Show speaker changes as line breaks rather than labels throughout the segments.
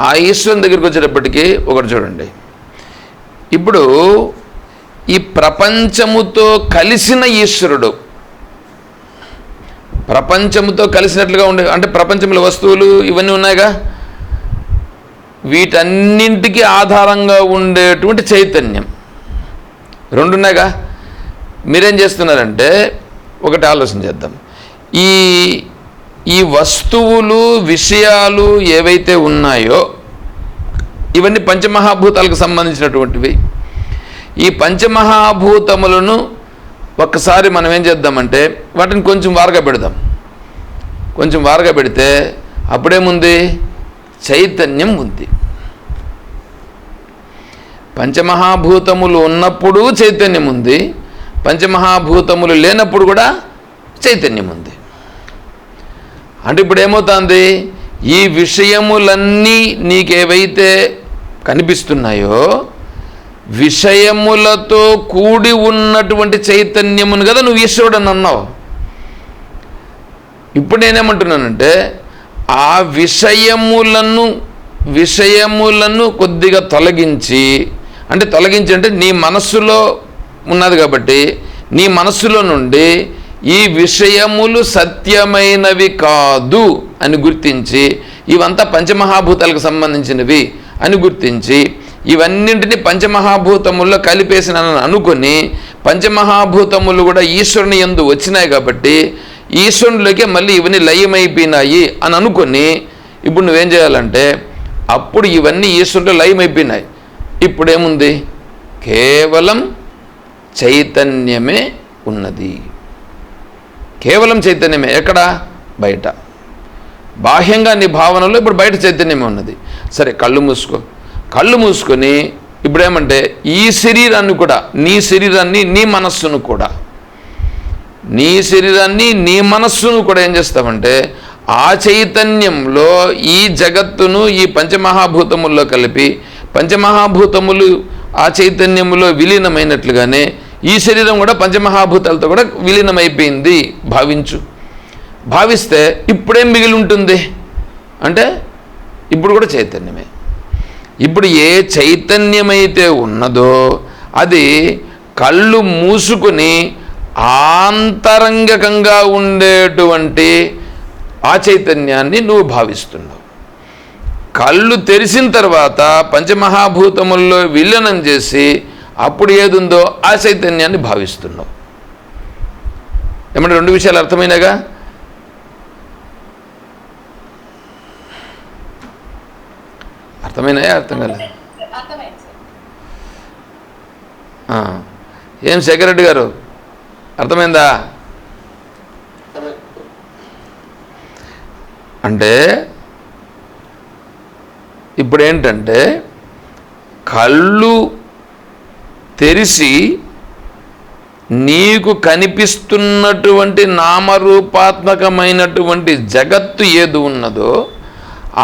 ఆ ఈశ్వరుని దగ్గరికి వచ్చేటప్పటికీ ఒకటి చూడండి, ఇప్పుడు ఈ ప్రపంచముతో కలిసిన ఈశ్వరుడు, ప్రపంచముతో కలిసినట్లుగా ఉండే, అంటే ప్రపంచంలో వస్తువులు ఇవన్నీ ఉన్నాయిగా, వీటన్నింటికి ఆధారంగా ఉండేటువంటి చైతన్యం రెండు ఉన్నాయిగా. మీరేం చేస్తున్నారంటే ఒకటి ఆలోచన చేద్దాం. ఈ వస్తువులు విషయాలు ఏవైతే ఉన్నాయో ఇవన్నీ పంచమహాభూతాలకు సంబంధించినటువంటివి. ఈ పంచమహాభూతములను ఒక్కసారి మనం ఏం చేద్దామంటే వాటిని కొంచెం వారగా పెడదాం. కొంచెం వారగా పెడితే అప్పుడేముంది? చైతన్యం ఉంది. పంచమహాభూతములు ఉన్నప్పుడు చైతన్యం ఉంది, పంచమహాభూతములు లేనప్పుడు కూడా చైతన్యం ఉంది. అంటే ఇప్పుడు ఏమవుతుంది? ఈ విషయములన్నీ నీకేవైతే కనిపిస్తున్నాయో విషయములతో కూడి ఉన్నటువంటి చైతన్యమును కదా నువ్వు ఈశ్వరుడు అని అన్నావు. ఇప్పుడు నేనేమంటున్నానంటే ఆ విషయములను కొద్దిగా తొలగించి, అంటే నీ మనస్సులో ఉన్నది కాబట్టి నీ మనస్సులో నుండి ఈ విషయములు సత్యమైనవి కాదు అని గుర్తించి, ఇవంతా పంచమహాభూతాలకు సంబంధించినవి అని గుర్తించి, ఇవన్నింటినీ పంచమహాభూతముల్లో కలిపేసిన అనుకొని, పంచమహాభూతములు కూడా ఈశ్వరుని యందు వచ్చినాయి కాబట్టి ఈశ్వరునిలోకే మళ్ళీ ఇవన్నీ లయమైపోయినాయి అని అనుకొని, ఇప్పుడు నువ్వేం చేయాలంటే అప్పుడు ఇవన్నీ ఈశ్వరులో లయమైపోయినాయి. ఇప్పుడేముంది? కేవలం చైతన్యమే ఉన్నది. కేవలం చైతన్యమే. ఎక్కడ? బయట. బాహ్యంగా నీ భావనలో ఇప్పుడు బయట చైతన్యమే ఉన్నది. సరే, కళ్ళు మూసుకొని ఇప్పుడేమంటే ఈ శరీరాన్ని కూడా, నీ శరీరాన్ని నీ మనస్సును కూడా ఏం చేస్తామంటే ఆ చైతన్యంలో ఈ జగత్తును ఈ పంచమహాభూతముల్లో కలిపి, పంచమహాభూతములు ఆ చైతన్యములో విలీనమైనట్లుగానే ఈ శరీరం కూడా పంచమహాభూతాలతో కూడా విలీనమైపోయింది భావిస్తే ఇప్పుడేం మిగిలి ఉంటుంది అంటే ఇప్పుడు కూడా చైతన్యమే. ఇప్పుడు ఏ చైతన్యమైతే ఉన్నదో అది కళ్ళు మూసుకుని ఆంతరంగికంగా ఉండేటువంటి ఆ చైతన్యాన్ని నువ్వు భావిస్తున్నావు. కళ్ళు తెరిచిన తర్వాత పంచమహాభూతముల్లో విలీనం చేసి అప్పుడు ఏదుందో ఆ చైతన్యాన్ని భావిస్తున్నావు. ఏమంటే రెండు విషయాలు అర్థమైనగా? అర్థమైనాయా? అర్థం కాలేదు? ఏం శేఖరెడ్డి గారు, అర్థమైందా? అంటే ఇప్పుడు ఏంటంటే కళ్ళు తెరిసి నీకు కనిపిస్తున్నటువంటి నామరూపాత్మకమైనటువంటి జగత్తు ఏది ఉన్నదో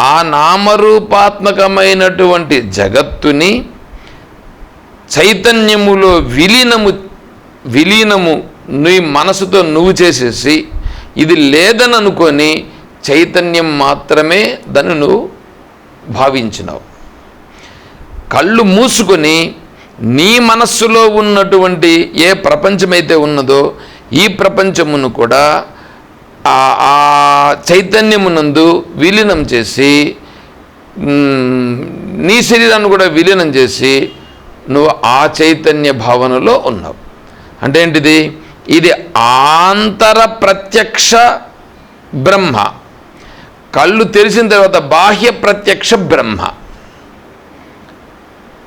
ఆ నామరూపాత్మకమైనటువంటి జగత్తుని చైతన్యములో విలీనము నీ మనసుతో నువ్వు చేసేసి ఇది లేదని అనుకొని చైతన్యం మాత్రమే దాన్ని నువ్వు భావించినావు. కళ్ళు మూసుకొని నీ మనస్సులో ఉన్నటువంటి ఏ ప్రపంచమైతే ఉన్నదో ఈ ప్రపంచమును కూడా ఆ చైతన్యమునందు విలీనం చేసి నీ శరీరాన్ని కూడా విలీనం చేసి నువ్వు ఆ చైతన్య భావనలో ఉన్నావు. అంటే ఏంటిది? ఇది ఆంతర ప్రత్యక్ష బ్రహ్మ. కళ్ళు తెరిచిన తర్వాత బాహ్య ప్రత్యక్ష బ్రహ్మ.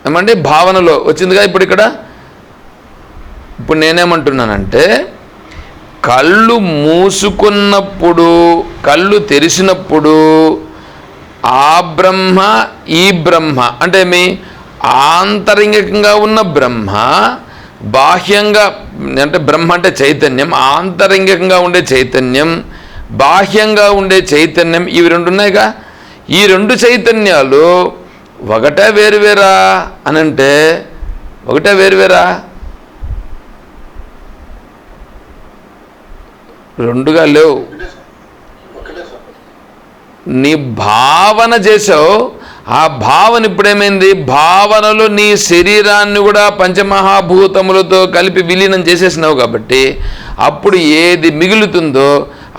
ఏమంటే భావనలో వచ్చిందిగా. ఇప్పుడు నేనేమంటున్నానంటే కళ్ళు మూసుకున్నప్పుడు, కళ్ళు తెరిచినప్పుడు ఆ బ్రహ్మ ఈ బ్రహ్మ అంటే మీ ఆంతరంగికంగా ఉన్న బ్రహ్మ, బాహ్యంగా అంటే బ్రహ్మ అంటే చైతన్యం, ఆంతరంగికంగా ఉండే చైతన్యం, బాహ్యంగా ఉండే చైతన్యం, ఇవి రెండు ఉన్నాయిగా. ఈ రెండు చైతన్యాలు ఒకటే వేరువేరా అనంటే ఒకటే వేరువేరా? రెండుగా లేవు. నీ భావన చేసావు, ఆ భావన ఇప్పుడేమైంది, భావనలో నీ శరీరాన్ని కూడా పంచమహాభూతములతో కలిపి విలీనం చేసేసినావు కాబట్టి అప్పుడు ఏది మిగులుతుందో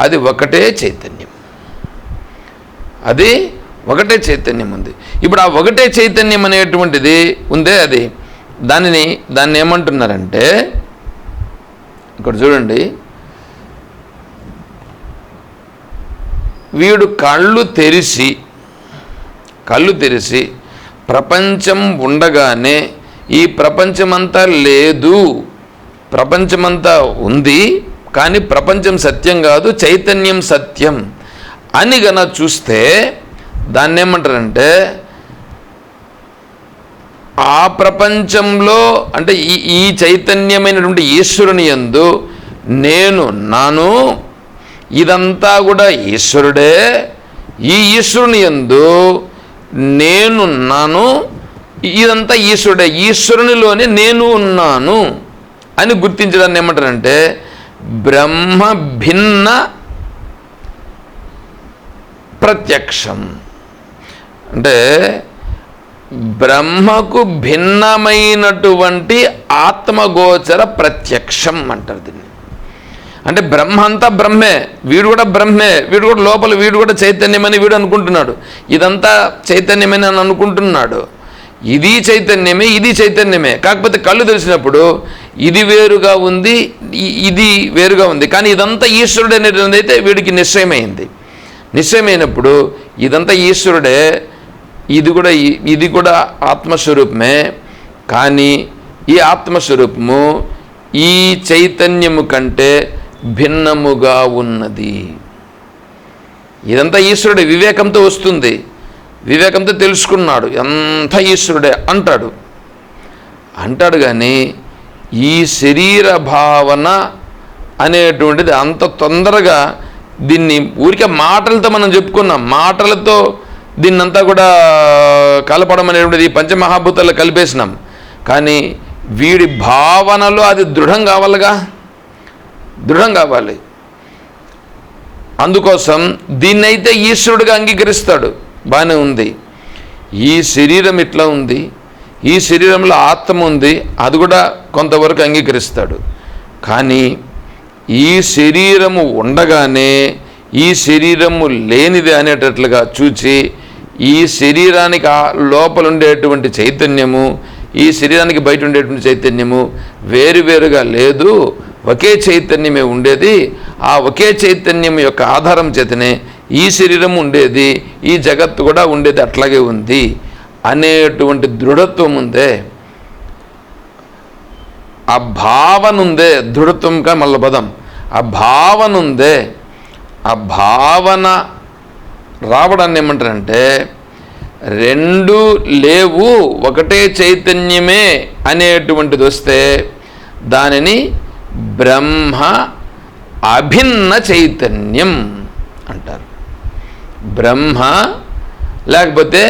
అది ఒకటే చైతన్యం, అది ఒకటే చైతన్యం ఉంది. ఇప్పుడు ఆ ఒకటే చైతన్యం అనేటువంటిది ఉందే, అది దాన్ని ఏమంటున్నారంటే, ఇక్కడ చూడండి, వీడు కళ్ళు తెరిచి ప్రపంచం ఉండగానే ఈ ప్రపంచమంతా లేదు, ప్రపంచమంతా ఉంది కానీ ప్రపంచం సత్యం కాదు, చైతన్యం సత్యం అని గన చూస్తే దాన్ని ఏమంటారంటే, ఆ ప్రపంచంలో అంటే ఈ చైతన్యమైనటువంటి ఈశ్వరుని యందు నాను ఇదంతా కూడా ఈశ్వరుడే, ఈ ఈశ్వరుని యందు నాను ఇదంతా ఈశ్వరుడే, ఈశ్వరునిలోనే నేను ఉన్నాను అని గుర్తించడాన్ని ఏమంటారంటే బ్రహ్మ భిన్న ప్రత్యక్షం. అంటే బ్రహ్మకు భిన్నమైనటువంటి ఆత్మగోచర ప్రత్యక్షం అంటారు దీన్ని. అంటే బ్రహ్మ అంతా బ్రహ్మే, వీడు కూడా బ్రహ్మే, వీడు కూడా లోపల వీడు కూడా చైతన్యమని వీడు అనుకుంటున్నాడు, ఇదంతా చైతన్యమని అని అనుకుంటున్నాడు. ఇది చైతన్యమే, ఇది చైతన్యమే, కాకపోతే కళ్ళు తెలిసినప్పుడు ఇది వేరుగా ఉంది, ఇది వేరుగా ఉంది, కానీ ఇదంతా ఈశ్వరుడు అనేటువంటిది అయితే వీడికి నిశ్చయమైనప్పుడు ఇదంతా ఈశ్వరుడే, ఇది కూడా ఆత్మస్వరూపమే, కానీ ఈ ఆత్మస్వరూపము ఈ చైతన్యము కంటే భిన్నముగా ఉన్నది. ఇదంతా ఈశ్వరుడే, వివేకంతో వస్తుంది, వివేకంతో తెలుసుకున్నాడు ఎంత ఈశ్వరుడే అంటాడు కానీ ఈ శరీర భావన అనేటువంటిది అంత తొందరగా దీన్ని ఊరికే మాటలతో మనం చెప్పుకున్నాం, మాటలతో దీన్నంతా కూడా కలపడం అనేటువంటిది పంచమహాభూతాల్లో కలిపేసినాం. కానీ వీడి భావనలో అది దృఢం కావాలి. అందుకోసం దీన్నైతే ఈశ్వరుడిగా అంగీకరిస్తాడు, బాగానే ఉంది. ఈ శరీరం ఇట్లా ఉంది, ఈ శరీరంలో ఆత్మ ఉంది, అది కూడా కొంతవరకు అంగీకరిస్తాడు. కానీ ఈ శరీరము ఉండగానే ఈ శరీరము లేనిది అనేటట్లుగా చూచి ఈ శరీరానికి లోపల ఉండేటువంటి చైతన్యము, ఈ శరీరానికి బయట ఉండేటువంటి చైతన్యము వేరువేరుగా లేదు, ఒకే చైతన్యమే ఉండేది, ఆ ఒకే చైతన్యం యొక్క ఆధారం చేతనే ఈ శరీరం ఉండేది, ఈ జగత్తు కూడా ఉండేది, అట్లాగే ఉంది అనేటువంటి దృఢత్వం ఉందే, ఆ భావన ఉందే, దృఢత్వంగా మళ్ళీ పదం, ఆ భావన ఉందే, ఆ భావన రావడాన్ని ఏమంటారంటే రెండు లేవు ఒకటే చైతన్యమే అనేటువంటిది వస్తే దానిని బ్రహ్మ అభిన్న చైతన్యం అంటారు. బ్రహ్మ లేకపోతే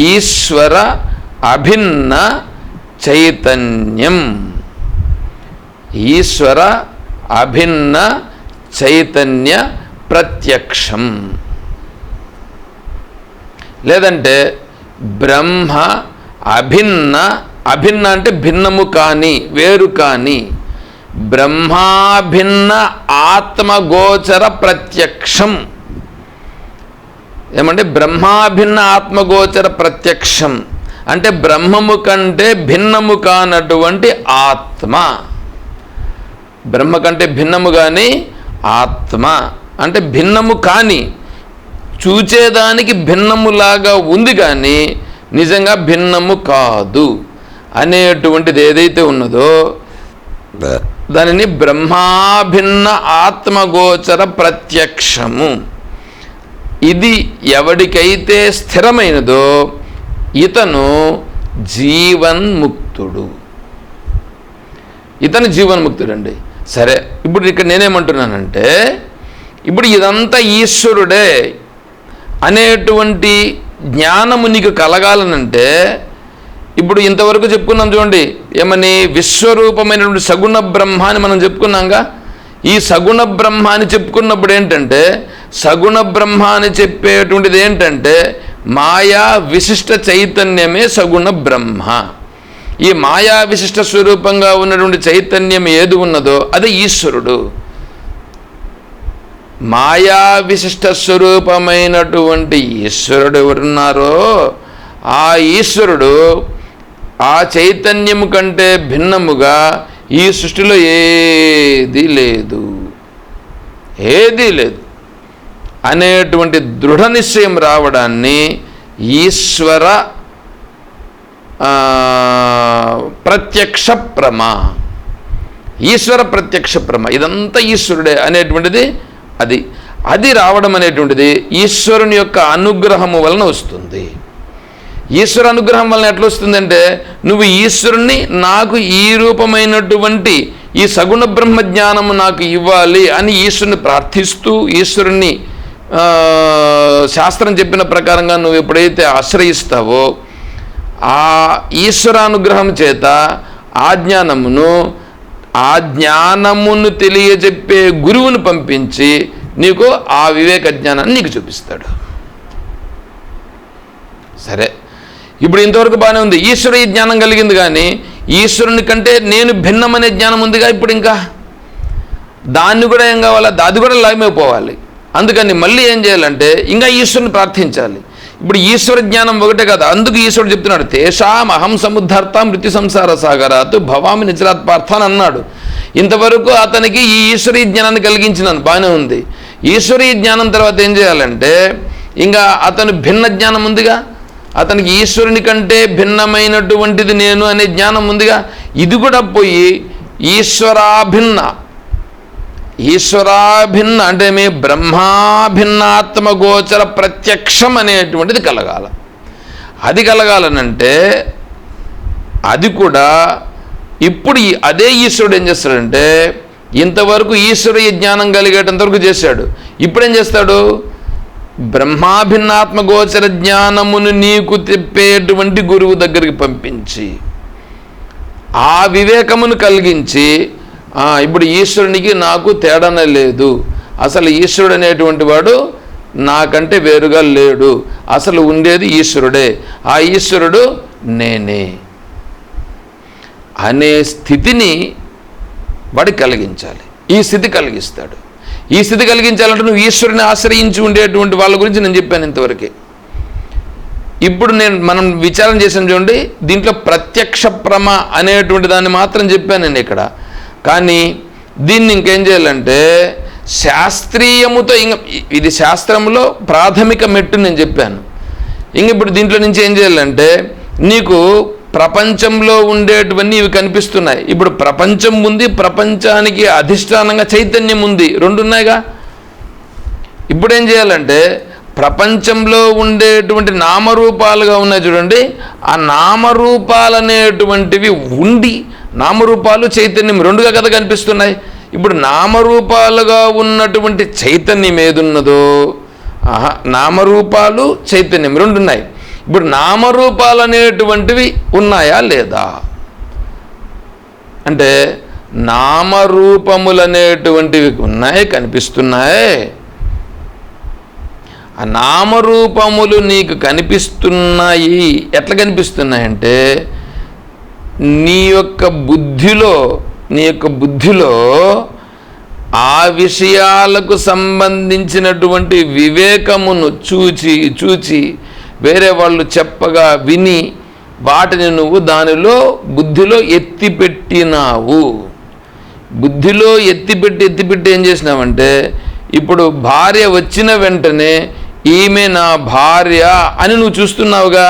ఈశ్వర అభిన్న చైతన్యం, ఈశ్వర అభిన్న చైతన్య ప్రత్యక్షం, లేదంటే బ్రహ్మ అభిన్న అంటే భిన్నము కాని, వేరు కాని, బ్రహ్మాభిన్న ఆత్మగోచర ప్రత్యక్షం. ఏమంటే బ్రహ్మాభిన్న ఆత్మగోచర ప్రత్యక్షం అంటే బ్రహ్మము కంటే భిన్నము కానటువంటి ఆత్మ, బ్రహ్మ కంటే భిన్నము కానీ ఆత్మ అంటే భిన్నము కానీ, చూచేదానికి భిన్నములాగా ఉంది కానీ నిజంగా భిన్నము కాదు అనేటువంటిది ఏదైతే ఉన్నదో దానిని బ్రహ్మాభిన్న ఆత్మగోచర ప్రత్యక్షము. ఇది ఎవడికైతే స్థిరమైనదో ఇతను జీవన్ముక్తుడు, ఇతను జీవన్ముక్తుడండి. సరే, ఇప్పుడు ఇక్కడ నేనేమంటున్నానంటే ఇప్పుడు ఇదంతా ఈశ్వరుడే అనేటువంటి జ్ఞానము నీకు కలగాలనంటే ఇప్పుడు ఇంతవరకు చెప్పుకున్నాం చూడండి, ఏమని విశ్వరూపమైనటువంటి సగుణ బ్రహ్మ అని మనం చెప్పుకున్నాంగా. ఈ సగుణ బ్రహ్మ అని చెప్పుకున్నప్పుడు ఏంటంటే సగుణ బ్రహ్మ అని చెప్పేటువంటిది ఏంటంటే మాయా విశిష్ట చైతన్యమే సగుణ బ్రహ్మ. ఈ మాయా విశిష్ట స్వరూపంగా ఉన్నటువంటి చైతన్యం ఏది ఉన్నదో అది ఈశ్వరుడు. మాయా విశిష్ట స్వరూపమైనటువంటి ఈశ్వరుడు ఎవరున్నారో ఆ ఈశ్వరుడు ఆ చైతన్యము కంటే భిన్నముగా ఈ సృష్టిలో ఏదీ లేదు అనేటువంటి దృఢ నిశ్చయం రావడాన్ని ఈశ్వర ప్రత్యక్ష ప్రమ, ఈశ్వర ప్రత్యక్ష ప్రమ, ఇదంతా ఈశ్వరుడే అనేటువంటిది అది రావడం అనేటువంటిది ఈశ్వరుని యొక్క అనుగ్రహము వలన వస్తుంది. ఈశ్వర అనుగ్రహం వలన ఎట్లా వస్తుందంటే, నువ్వు ఈశ్వరుణ్ణి నాకు ఈ రూపమైనటువంటి ఈ సగుణ బ్రహ్మ జ్ఞానము నాకు ఇవ్వాలి అని ఈశ్వరుని ప్రార్థిస్తూ, ఈశ్వరుణ్ణి శాస్త్రం చెప్పిన ప్రకారంగా నువ్వు ఎప్పుడైతే ఆశ్రయిస్తావో ఆ ఈశ్వరానుగ్రహం చేత ఆ జ్ఞానమును తెలియజెప్పే గురువును పంపించి నీకు ఆ వివేక జ్ఞానాన్ని నీకు చూపిస్తాడు. సరే, ఇప్పుడు ఇంతవరకు బాగానే ఉంది. ఈశ్వరీయ జ్ఞానం కలిగింది, కానీ ఈశ్వరుని కంటే నేను భిన్నమనే జ్ఞానం ఉందిగా. ఇప్పుడు ఇంకా దాన్ని కూడా ఏం కావాలా, అది కూడా లయమైపోవాలి. అందుకని మళ్ళీ ఏం చేయాలంటే ఇంకా ఈశ్వరుని ప్రార్థించాలి. ఇప్పుడు ఈశ్వర జ్ఞానం ఒకటే కదా, అందుకు ఈశ్వరుడు చెప్తున్నాడు, తేషాం అహం సముద్ధర్త మృత్యు సంసార సాగరాత్ భవామి నిచరాత్పార్థ అని అన్నాడు. ఇంతవరకు అతనికి ఈ ఈశ్వరీయ జ్ఞానాన్ని కలిగించినాను, బాగానే ఉంది. ఈశ్వరీయ జ్ఞానం తర్వాత ఏం చేయాలంటే ఇంకా అతను భిన్న జ్ఞానం ఉందిగా, అతనికి ఈశ్వరుని కంటే భిన్నమైనటువంటిది నేను అనే జ్ఞానం ఉందిగా, ఇది కూడా పోయి ఈశ్వరాభిన్న అంటే మీ బ్రహ్మాభిన్నాత్మ గోచర ప్రత్యక్షం అనేటువంటిది కలగాల. అది కలగాలనంటే అది కూడా ఇప్పుడు అదే ఈశ్వరుడు ఏం చేస్తాడంటే, ఇంతవరకు ఈశ్వరీయ జ్ఞానం కలిగేటంతవరకు చేశాడు. ఇప్పుడేం చేస్తాడు, బ్రహ్మాభిన్నాత్మ గోచర జ్ఞానమును నీకు తిప్పేటువంటి గురువు దగ్గరికి పంపించి ఆ వివేకమును కలిగించి, ఇప్పుడు ఈశ్వరునికి నాకు తేడానే లేదు, అసలు ఈశ్వరుడు అనేటువంటి వాడు నాకంటే వేరుగా లేడు, అసలు ఉండేది ఈశ్వరుడే, ఆ ఈశ్వరుడు నేనే అనే స్థితిని వాడికి కలిగించాలి. ఈ స్థితి కలిగిస్తాడు. ఈ స్థితి కలిగించాలంటే నువ్వు ఈశ్వరుని ఆశ్రయించి ఉండేటువంటి వాళ్ళ గురించి నేను చెప్పాను ఇంతవరకే. ఇప్పుడు మనం విచారం చేసాం చూడండి, దీంట్లో ప్రత్యక్ష ప్రమ అనేటువంటి దాన్ని మాత్రం చెప్పాను నేను ఇక్కడ. కానీ దీన్ని ఇంకేం చేయాలంటే శాస్త్రీయముతో, ఇది శాస్త్రంలో ప్రాథమిక మెట్టు నేను చెప్పాను. ఇప్పుడు దీంట్లో నుంచి ఏం చేయాలంటే నీకు ప్రపంచంలో ఉండేటివన్నీ ఇవి కనిపిస్తున్నాయి. ఇప్పుడు ప్రపంచం ఉంది, ప్రపంచానికి అధిష్టానంగా చైతన్యం ఉంది, రెండు ఉన్నాయిగా. ఇప్పుడు ఏం చేయాలంటే ప్రపంచంలో ఉండేటువంటి నామరూపాలుగా ఉన్నాయి చూడండి, ఆ నామరూపాలు అనేటువంటివి ఉండి, నామరూపాలు చైతన్యం రెండుగా కదా కనిపిస్తున్నాయి. ఇప్పుడు నామరూపాలుగా ఉన్నటువంటి చైతన్యం ఏదున్నదో, నామరూపాలు చైతన్యం రెండు ఉన్నాయి. ఇప్పుడు నామరూపాలు అనేటువంటివి ఉన్నాయా లేదా అంటే, నామరూపములు అనేటువంటివి ఉన్నాయి, కనిపిస్తున్నాయి. ఆ నామరూపములు నీకు కనిపిస్తున్నాయి. ఎట్లా కనిపిస్తున్నాయంటే నీ యొక్క బుద్ధిలో ఆ విషయాలకు సంబంధించినటువంటి వివేకమును చూచి వేరే వాళ్ళు చెప్పగా విని వాటిని నువ్వు బుద్ధిలో ఎత్తిపెట్టినావు. బుద్ధిలో ఎత్తిపెట్టి ఏం చేసినావంటే, ఇప్పుడు భార్య వచ్చిన వెంటనే ఈమె నా భార్య అని నువ్వు చూస్తున్నావుగా,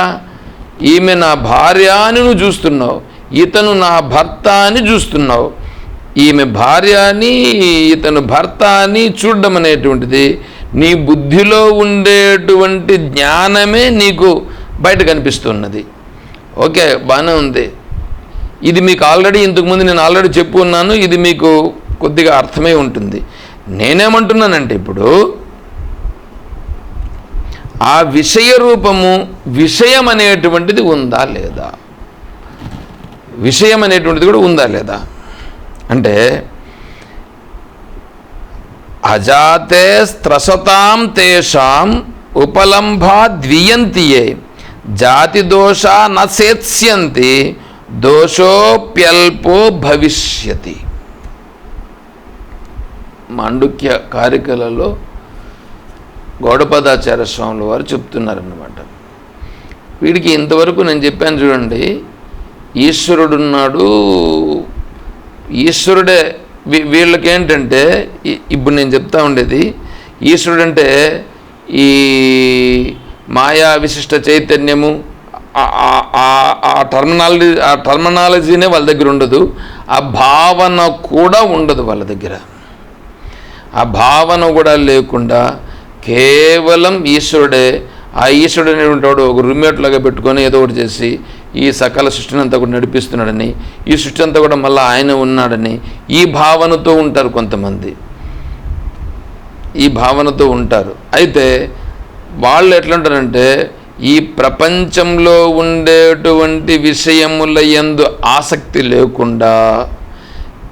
ఈమె నా భార్య అని నువ్వు చూస్తున్నావు, ఇతను నా భర్త అని చూస్తున్నావు. ఈమె భార్య అని ఇతను భర్త అని చూడడం అనేటువంటిది నీ బుద్ధిలో ఉండేటువంటి జ్ఞానమే నీకు బయట కనిపిస్తున్నది. ఓకే, బాగానే ఉంది. ఇది మీకు ఆల్రెడీ ఇంతకుముందు నేను ఆల్రెడీ చెప్పు ఉన్నాను, ఇది మీకు కొద్దిగా అర్థమై ఉంటుంది. నేనేమంటున్నానంటే ఇప్పుడు ఆ విషయ రూపము, విషయం అనేటువంటిది ఉందా లేదా, విషయం అనేటువంటిది కూడా ఉందా లేదా అంటే, అజాతే స్త్రసతాం తేషాం ఉపలంభా ద్వియంతియే జాతి దోషా నసేత్స్యంతి దోషోప్యల్పో భవిష్యతి. మాండుక్య కారికలలో గౌడపదాచార్య స్వాముల వారు చెప్తున్నారన్నమాట. వీడికి ఇంతవరకు నేను చెప్పాను చూడండి, ఈశ్వరుడున్నాడు, ఈశ్వరుడే. వీళ్ళకేంటంటే ఇప్పుడు నేను చెప్తా ఉండేది, ఈశ్వరుడంటే ఈ మాయా విశిష్ట చైతన్యము ఆ టర్మినాలజీనే వాళ్ళ దగ్గర ఉండదు, ఆ భావన కూడా ఉండదు వాళ్ళ దగ్గర. ఆ భావన కూడా లేకుండా కేవలం ఈశ్వరుడే, ఆ ఈశ్వరుడు అనేటువంటి ఒక రూమ్మేట్లాగా పెట్టుకొని ఏదో ఒకటి చేసి ఈ సకల సృష్టిని అంతా కూడా నడిపిస్తున్నాడని, ఈ సృష్టి అంతా కూడా మళ్ళీ ఆయన ఉన్నాడని ఈ భావనతో ఉంటారు కొంతమంది, ఈ భావనతో ఉంటారు. అయితే వాళ్ళు ఎట్లుంటారంటే ఈ ప్రపంచంలో ఉండేటువంటి విషయముల యందు ఆసక్తి లేకుండా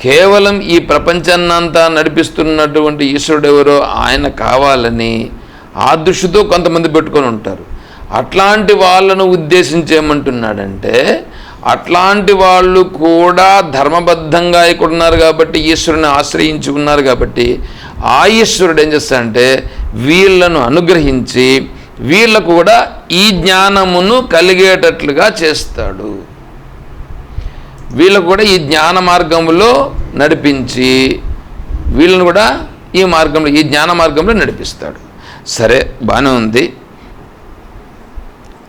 కేవలం ఈ ప్రపంచాన్నంతా నడిపిస్తున్నటువంటి ఈశ్వరుడు ఎవరో ఆయన కావాలని ఆ దృష్టితో కొంతమంది పెట్టుకొని ఉంటారు. అట్లాంటి వాళ్ళను ఉద్దేశించేమంటున్నాడంటే, అట్లాంటి వాళ్ళు కూడా ధర్మబద్ధంగా ఇక్కడ ఉన్నారు కాబట్టి, ఈశ్వరుని ఆశ్రయించి ఉన్నారు కాబట్టి, ఆ ఈశ్వరుడు ఏం చేస్తాడంటే వీళ్ళను అనుగ్రహించి వీళ్ళకు కూడా ఈ జ్ఞానమును కలిగేటట్లుగా చేస్తాడు. వీళ్ళకు కూడా ఈ జ్ఞాన మార్గంలో నడిపించి వీళ్ళను కూడా ఈ మార్గంలో, ఈ జ్ఞాన మార్గంలో నడిపిస్తాడు. సరే, బాగానే ఉంది.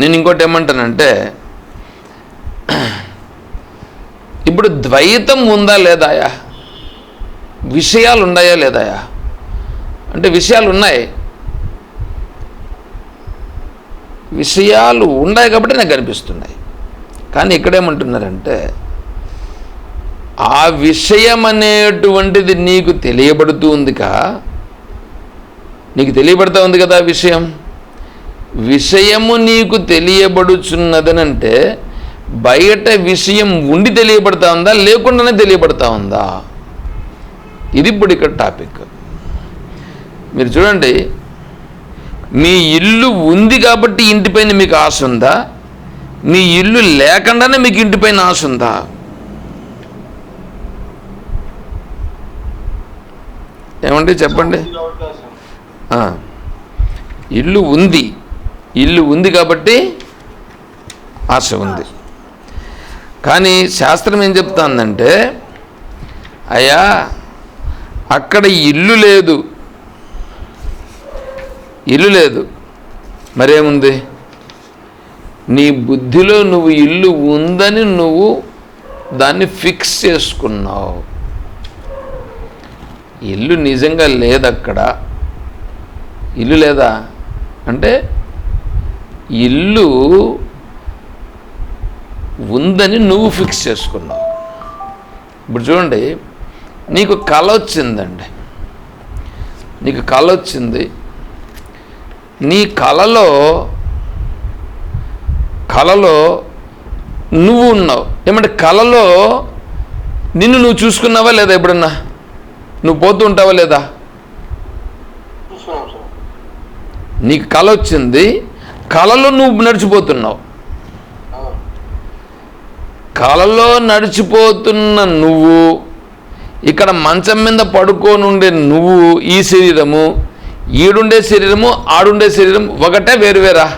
నేను ఇంకోటి ఏమంటానంటే, ఇప్పుడు ద్వైతం ఉందా లేదాయా, విషయాలు ఉన్నాయా లేదాయా అంటే విషయాలు ఉన్నాయి, విషయాలు ఉన్నాయి కాబట్టి నాకు కనిపిస్తున్నాయి. కానీ ఇక్కడేమంటున్నారంటే ఆ విషయం అనేటువంటిది నీకు తెలియబడుతూ ఉందికా, నీకు తెలియబడుతూ ఉంది కదా విషయం. విషయము నీకు తెలియబడుచున్నదనంటే బయట విషయం ఉండి తెలియబడతా ఉందా, లేకుండానే తెలియబడతా ఉందా? ఇది ఇప్పుడు ఇక్కడ టాపిక్. మీరు చూడండి, మీ ఇల్లు ఉంది కాబట్టి ఇంటిపైన మీకు ఆశ ఉందా, మీ ఇల్లు లేకుండానే మీకు ఇంటిపైన ఆశ ఉందా? ఏమండి చెప్పండి. ఇల్లు ఉంది, ఇల్లు ఉంది కాబట్టి ఆశ ఉంది. కానీ శాస్త్రం ఏం చెప్తుందంటే, అయ్యా అక్కడ ఇల్లు లేదు, ఇల్లు లేదు, మరేముంది? నీ బుద్ధిలో నువ్వు ఇల్లు ఉందని నువ్వు దాన్ని ఫిక్స్ చేసుకున్నావు. ఇల్లు నిజంగా లేదక్కడ. ఇల్లు లేదా అంటే ఇల్లు ఉందని నువ్వు ఫిక్స్ చేసుకున్నావు. ఇప్పుడు చూడండి, నీకు కళ వచ్చిందండి, నీకు కళ వచ్చింది. నీ కళలో నువ్వు ఉన్నావు. ఏమంటే కళలో నిన్ను నువ్వు చూసుకున్నావా లేదా? ఎప్పుడన్నా నువ్వు పోతూ ఉంటావా లేదా? నీకు కళ వచ్చింది, కళలో నువ్వు నడిచిపోతున్నావు. కళలో నడిచిపోతున్న నువ్వు, ఇక్కడ మంచం మీద పడుకొని ఉండే నువ్వు, ఈ శరీరము, ఈడుండే శరీరము, ఆడుండే శరీరం ఒకటే వేరువేరా?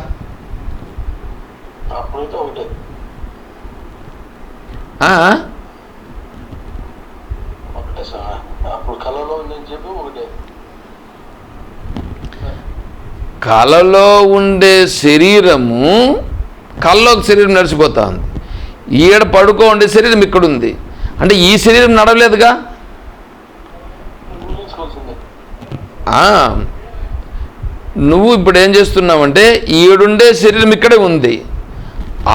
కళలో ఉండే శరీరము, కళ్ళలో ఒక శరీరం నడిచిపోతా ఉంది, ఈడ పడుకో ఉండే శరీరం ఇక్కడ ఉంది. అంటే ఈ శరీరం నడవలేదుగా. నువ్వు ఇప్పుడు ఏం చేస్తున్నావంటే, ఈడుండే శరీరం ఇక్కడే ఉంది,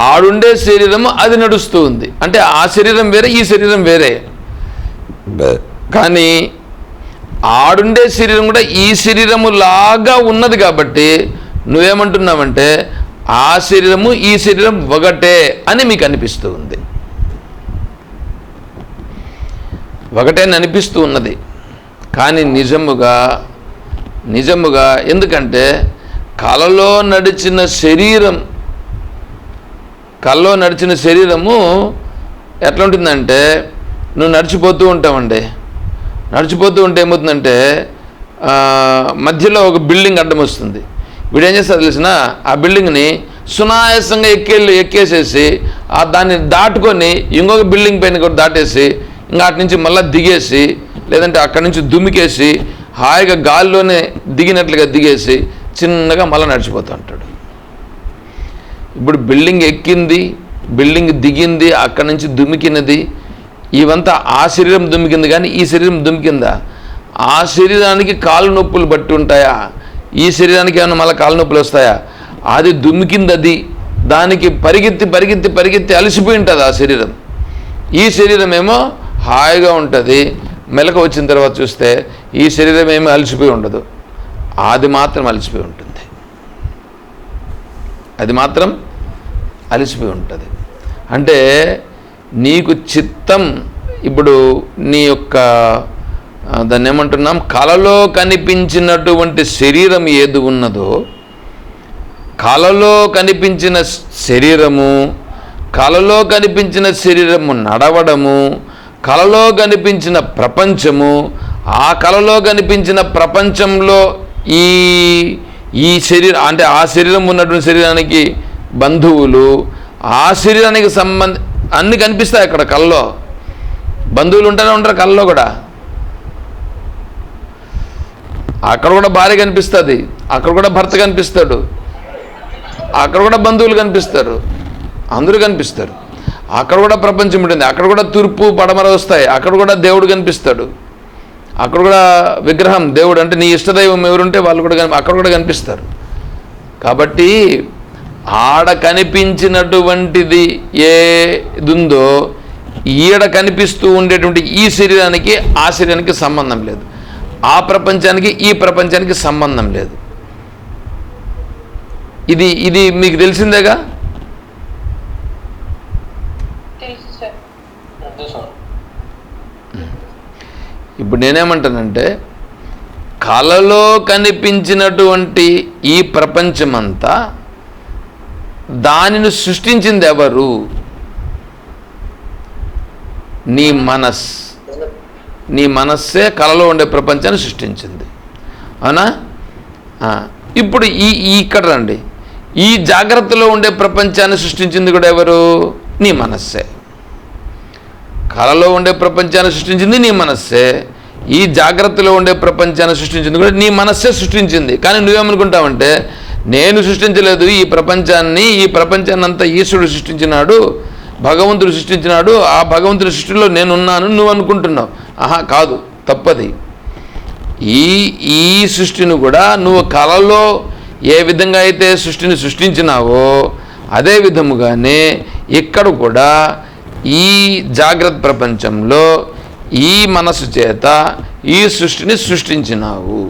ఆడుండే శరీరము అది నడుస్తూ ఉంది. అంటే ఆ శరీరం వేరే, ఈ శరీరం వేరే. కానీ ఆడుండే శరీరం కూడా ఈ శరీరము లాగా ఉన్నది కాబట్టి నువ్వేమంటున్నావంటే ఆ శరీరము ఈ శరీరం ఒకటే అని మీకు అనిపిస్తూ ఉంది. ఒకటే అని అనిపిస్తూ ఉన్నది. కానీ నిజముగా ఎందుకంటే కలలో నడిచిన శరీరము ఎట్లా ఉంటుందంటే, నువ్వు నడిచిపోతూ ఉంటావండి. నడిచిపోతూ ఉంటే ఏమవుతుందంటే మధ్యలో ఒక బిల్డింగ్ అడ్డం వస్తుంది. వీడు ఏం చేస్తాడు తెలిసిన, ఆ బిల్డింగ్ని సునాయాసంగా ఎక్కేసేసి దాన్ని దాటుకొని ఇంకొక బిల్డింగ్ పైన కూడా దాటేసి ఇంకా అటు నుంచి మళ్ళీ దిగేసి, లేదంటే అక్కడి నుంచి దుమికేసి హాయిగా గాల్లోనే దిగినట్లుగా దిగేసి చిన్నగా మళ్ళీ నడిచిపోతూ ఉంటాడు. ఇప్పుడు బిల్డింగ్ ఎక్కింది, బిల్డింగ్ దిగింది, అక్కడి నుంచి దుమికినది, ఇవంతా ఆ శరీరం దుమికింది. కానీ ఈ శరీరం దుమికిందా? ఆ శరీరానికి కాలు నొప్పులు బట్టి ఉంటాయా? ఈ శరీరానికి ఏమైనా మళ్ళీ కాలు నొప్పులు వస్తాయా? అది దుమికింది, అది దానికి పరిగెత్తి అలసిపోయి ఉంటుంది ఆ శరీరం. ఈ శరీరం ఏమో హాయిగా ఉంటుంది. మెలకు వచ్చిన తర్వాత చూస్తే ఈ శరీరం ఏమీ అలసిపోయి ఉండదు, అది మాత్రం అలసిపోయి ఉంటుంది. అది మాత్రం అలసిపోయి ఉంటుంది. అంటే నీకు చిత్తం, ఇప్పుడు నీ యొక్క దాన్ని ఏమంటున్నాం, కలలో కనిపించినటువంటి శరీరం ఏది ఉన్నదో, కలలో కనిపించిన శరీరము నడవడము, కలలో కనిపించిన ప్రపంచము, ఆ కలలో కనిపించిన ప్రపంచంలో ఈ శరీరం అంటే ఆ శరీరం ఉన్నటువంటి శరీరానికి బంధువులు, ఆ శరీరానికి అన్నీ కనిపిస్తాయి అక్కడ కళ్ళలో. బంధువులు ఉంటూనే ఉంటారు కళ్ళలో కూడా. అక్కడ కూడా భార్య కనిపిస్తుంది, అక్కడ కూడా భర్త కనిపిస్తాడు, అక్కడ కూడా బంధువులు కనిపిస్తారు, అందరూ కనిపిస్తారు. అక్కడ కూడా ప్రపంచం ఉంటుంది, అక్కడ కూడా తూర్పు పడమర వస్తాయి, అక్కడ కూడా దేవుడు కనిపిస్తాడు, అక్కడ కూడా విగ్రహం దేవుడు అంటే నీ ఇష్టదైవం ఎవరుంటే వాళ్ళు కూడా అక్కడ కూడా కనిపిస్తారు. కాబట్టి ఆడ కనిపించినటువంటిది ఏది ఉందో ఈడ కనిపిస్తూ ఉండేటువంటి ఈ శరీరానికి ఆ శరీరానికి సంబంధం లేదు, ఆ ప్రపంచానికి ఈ ప్రపంచానికి సంబంధం లేదు. ఇది మీకు తెలిసిందేగా. ఇప్పుడు నేనేమంటానంటే, కలలో కనిపించినటువంటి ఈ ప్రపంచమంతా దానిని సృష్టించింది ఎవరు? నీ మనస్సే కలలో ఉండే ప్రపంచాన్ని సృష్టించింది, అవునా? ఇప్పుడు ఇక్కడ రండి, ఈ జాగ్రత్తలో ఉండే ప్రపంచాన్ని సృష్టించింది కూడా ఎవరు? నీ మనస్సే. కలలో ఉండే ప్రపంచాన్ని సృష్టించింది నీ మనస్సే, ఈ జాగ్రత్తలో ఉండే ప్రపంచాన్ని సృష్టించింది కూడా నీ మనస్సే సృష్టించింది. కానీ నువ్వేమనుకుంటావంటే, నేను సృష్టించలేదు ఈ ప్రపంచాన్ని అంతా ఈశ్వరుడు సృష్టించినాడు, భగవంతుడు సృష్టించినాడు, ఆ భగవంతుడి సృష్టిలో నేనున్నాను నువ్వు అనుకుంటున్నావు. కాదు, తప్పది. ఈ సృష్టిని కూడా నువ్వు కలలో ఏ విధంగా అయితే సృష్టిని సృష్టించినావో అదే విధముగానే ఇక్కడ కూడా ఈ జాగ్రత్త ప్రపంచంలో ఈ మనసు చేత ఈ సృష్టిని సృష్టించినావు.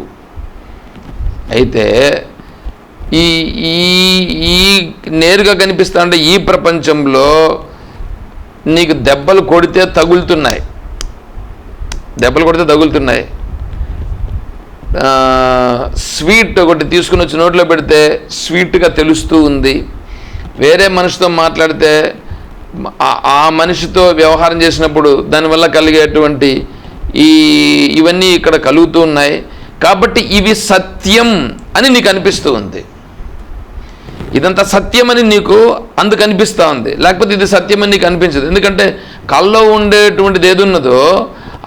అయితే ఈ నేరుగా కనిపిస్తా అంటే ఈ ప్రపంచంలో నీకు దెబ్బలు కొడితే తగులుతున్నాయి, స్వీట్ ఒకటి తీసుకుని వచ్చి నోట్లో పెడితే స్వీట్గా తెలుస్తూ ఉంది. వేరే మనిషితో మాట్లాడితే ఆ మనిషితో వ్యవహారం చేసినప్పుడు దానివల్ల కలిగేటువంటి ఇవన్నీ ఇక్కడ కలుగుతూ ఉన్నాయి. కాబట్టి ఇవి సత్యం అని నీకు అనిపిస్తూ ఉంది, ఇదంతా సత్యమని నీకు అందుకు అనిపిస్తూ ఉంది. లేకపోతే ఇది సత్యమని నీకు అనిపించదు. ఎందుకంటే కళ్ళలో ఉండేటువంటిది ఏది ఉన్నదో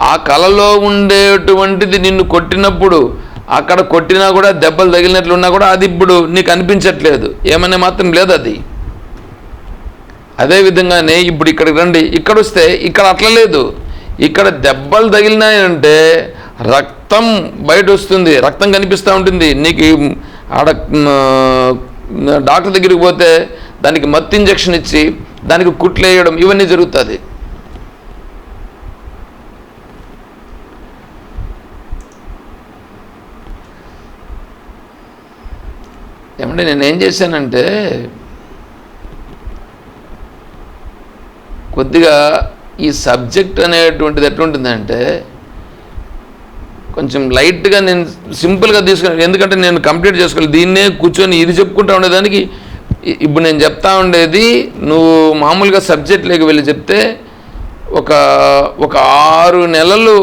ఆ కళలో ఉండేటువంటిది నిన్ను కొట్టినప్పుడు, అక్కడ కొట్టినా కూడా దెబ్బలు తగిలినట్లున్నా కూడా అది ఇప్పుడు నీకు అనిపించట్లేదు, ఏమనే మాత్రం లేదు అది. అదేవిధంగానే ఇప్పుడు ఇక్కడికి రండి, ఇక్కడ వస్తే ఇక్కడ అట్లా లేదు. ఇక్కడ దెబ్బలు తగిలినాయంటే రక్తం బయట వస్తుంది, రక్తం కనిపిస్తూ ఉంటుంది. నీకు ఆడ డాక్టర్ దగ్గరికి పోతే దానికి మత్తు ఇంజక్షన్ ఇచ్చి దానికి కుట్లు వేయడం ఇవన్నీ జరుగుతుంది. ఏమంటే నేనేం చేశానంటే కొద్దిగా ఈ సబ్జెక్ట్ అనేటువంటిది ఎట్లుంటుందంటే కొంచెం లైట్గా నేను సింపుల్గా తీసుకున్నాను, ఎందుకంటే నేను కంప్లీట్ చేసుకోవాలి. దీన్నే కూర్చొని ఇది చెప్పుకుంటా ఉండేదానికి ఇప్పుడు నేను చెప్తా ఉండేది నువ్వు మామూలుగా సబ్జెక్ట్లోకి వెళ్ళి చెప్తే ఒక 6 నెలలు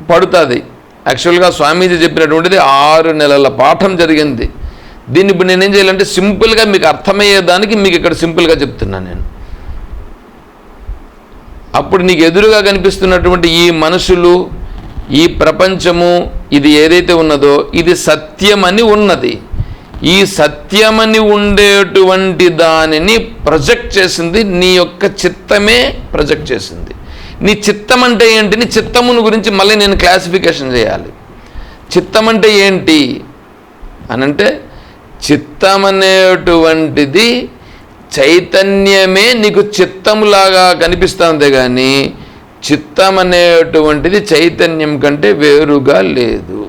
పడుతుంది. యాక్చువల్గా స్వామీజీ చెప్పినటువంటిది 6 నెలల పాఠం జరిగింది. దీన్ని ఇప్పుడు నేనేం చేయాలంటే సింపుల్గా మీకు అర్థమయ్యేదానికి మీకు ఇక్కడ సింపుల్గా చెప్తున్నాను నేను. అప్పుడు నీకు ఎదురుగా కనిపిస్తున్నటువంటి ఈ మనుషులు, ఈ ప్రపంచము, ఇది ఏదైతే ఉన్నదో ఇది సత్యమని ఉన్నది. ఈ సత్యమని ఉండేటువంటి దానిని ప్రొజెక్ట్ చేసింది నీ యొక్క చిత్తమే ప్రొజెక్ట్ చేసింది. నీ చిత్తం అంటే ఏంటి? నీ చిత్తమును గురించి మళ్ళీ నేను క్లాసిఫికేషన్ చేయాలి. చిత్తం అంటే ఏంటి అనంటే చిత్తం అనేటువంటిది చైతన్యమే నీకు చిత్తములాగా కనిపిస్తుంది, కానీ చిత్తం అనేటువంటిది చైతన్యం కంటే వేరుగా లేదు.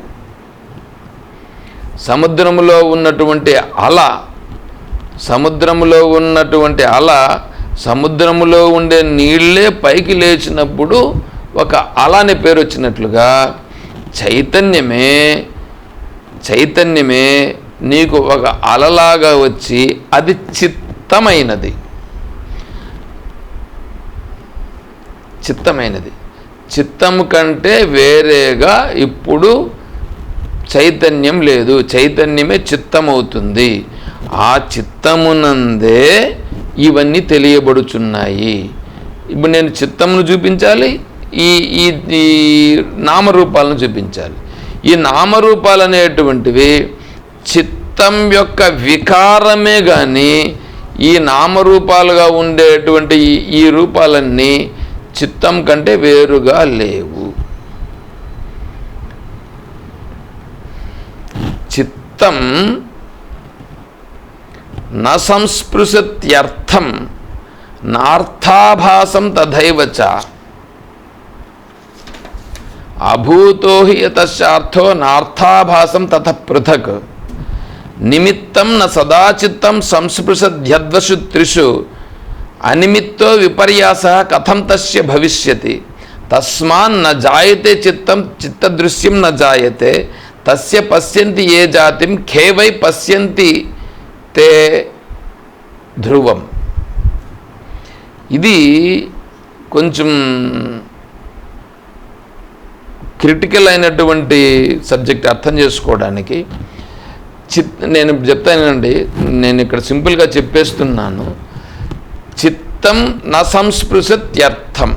సముద్రములో ఉన్నటువంటి అల, సముద్రములో ఉండే నీళ్ళే పైకి లేచినప్పుడు ఒక అల అనే పేరు వచ్చినట్లుగా చైతన్యమే నీకు ఒక అలలాగా వచ్చి అది చిత్తమైనది. చిత్తము కంటే వేరేగా ఇప్పుడు చైతన్యం లేదు, చైతన్యమే చిత్తమవుతుంది. ఆ చిత్తమునందే ఇవన్నీ తెలియబడుచున్నాయి. ఇప్పుడు నేను చిత్తమును చూపించాలి, ఈ నామరూపాలను చూపించాలి. ఈ నామరూపాలు అనేటువంటివి చిత్తం యొక్క వికారమే, కానీ ఈ నామరూపాలుగా ఉండేటువంటి ఈ రూపాలన్నీ చిత్తం కంటే వేరుగా లేవు. చిత్తం న సంస్పృశత్యర్థం నార్థాభాసం తథైవచ అభూతో హి యతశ్చార్థో నార్థాభాసం తథ పృథక్ నిమిత్తం న సదాచిత్తం సంస్పృశద్యద్వసు త్రిషు అనిమిత్తో విపర్యాస కథం తస్య భవిష్యతి తస్మాన్ న జాయతే చిత్తం చిత్తదృశ్యం న జాయతే తస్య పశ్యంతి ఏ జాతిం ఖేవై పశ్యంతి తే ధ్రువం. ఇది కొంచెం క్రిటికల్ అయినటువంటి సబ్జెక్ట్ అర్థం చేసుకోవడానికి. నేను చెప్తానండి, నేను ఇక్కడ సింపుల్గా చెప్పేస్తున్నాను. చిత్తం న సంస్పృశత్యర్థం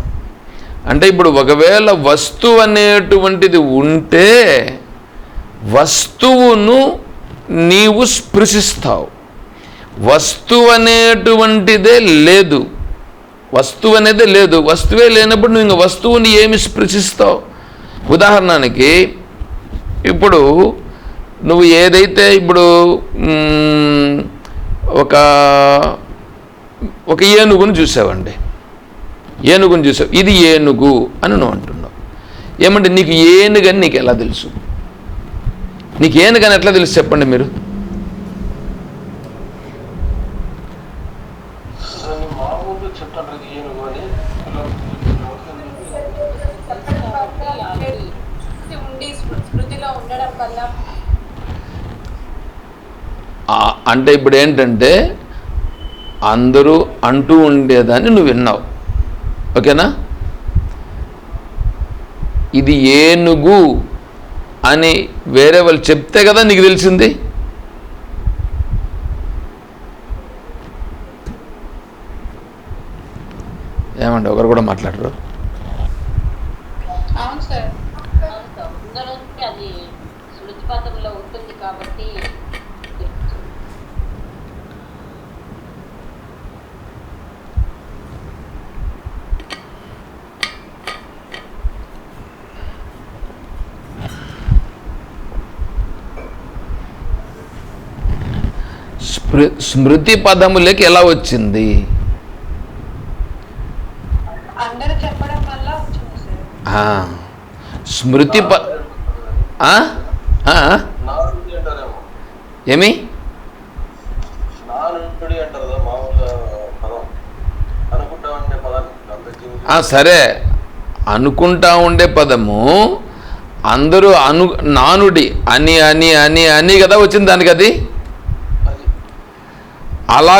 అంటే ఇప్పుడు ఒకవేళ వస్తువు అనేటువంటిది ఉంటే వస్తువును నీవు స్పృశిస్తావు. వస్తువు అనేటువంటిదే లేదు, వస్తువే లేనప్పుడు నువ్వు ఇంక వస్తువుని ఏమి స్పృశిస్తావు? ఉదాహరణకి ఇప్పుడు నువ్వు ఏదైతే ఇప్పుడు ఒక ఏనుగును చూసావండి, ఇది ఏనుగు అని నువ్వు అంటున్నావు. ఏమంటే నీకు ఏనుగని నీకు ఎలా తెలుసు? నీకు ఏనుగని ఎట్లా తెలుసు చెప్పండి మీరు? అంటే ఇప్పుడు ఏంటంటే అందరూ అంటూ ఉండేదాన్ని నువ్వు విన్నావు, ఓకేనా? ఇది ఏనుగు అని వేరే వాళ్ళు చెప్తే కదా నీకు తెలిసింది. ఏమండి ఒకరు కూడా మాట్లాడరు? స్మృతి పదములకి ఎలా వచ్చింది? స్మృతి ఏమి సరే అనుకుంటా ఉండే పదము అందరూ నానుడి అని అని అని అని కదా వచ్చింది దానికి. అది అలా